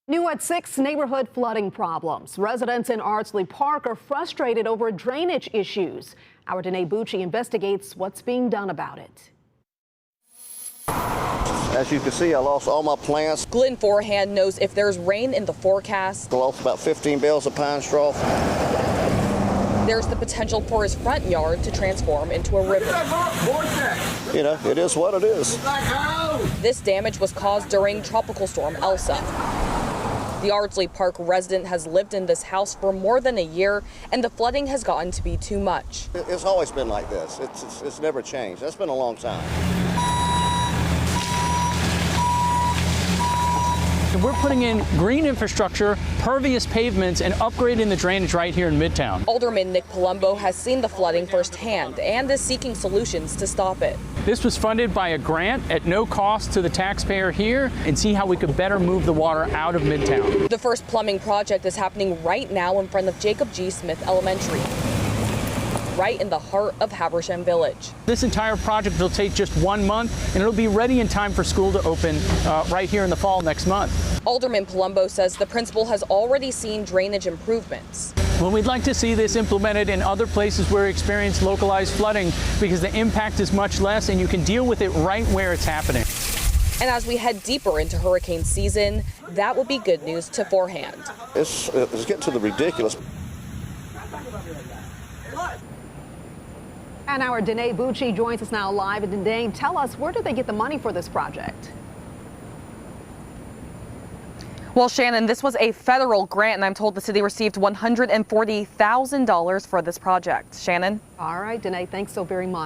New at 6, neighborhood flooding problems. Residents in Ardsley Park are frustrated over drainage issues. Our Danae Bucci investigates what's being done about it. As you can see, I lost all my plants. Glenn Forehand knows if there's rain in the forecast, I lost about 15 bales of pine straw. there's the potential for his front yard to transform into a river. You know, it is what it is. This damage was caused during Tropical Storm Elsa. The Ardsley Park resident has lived in this house for more than a year, and the flooding has gotten to be too much. It's always been like this. It's never changed. That's been a long time. We're putting in green infrastructure, pervious pavements, and upgrading the drainage right here in Midtown. Alderman Nick Palumbo has seen the flooding firsthand and is seeking solutions to stop it. This was funded by a grant at no cost to the taxpayer here, and see how we could better move the water out of Midtown. The first plumbing project is happening right now in front of Jacob G. Smith Elementary, right in the heart of Habersham Village. This entire project will take just 1 month, and it'll be ready in time for school to open right here in the fall next month. Alderman Palumbo says the principal has already seen drainage improvements. Well, we'd like to see this implemented in other places where we experience localized flooding, because the impact is much less and you can deal with it right where it's happening. And as we head deeper into hurricane season, that would be good news to Forehand. It's getting to the ridiculous. And our Danae Bucci joins us now live. And Danae, tell us, where do they get the money for this project? Well, Shannon, this was a federal grant, and I'm told the city received $140,000 for this project. Shannon? All right, Danae, thanks so very much.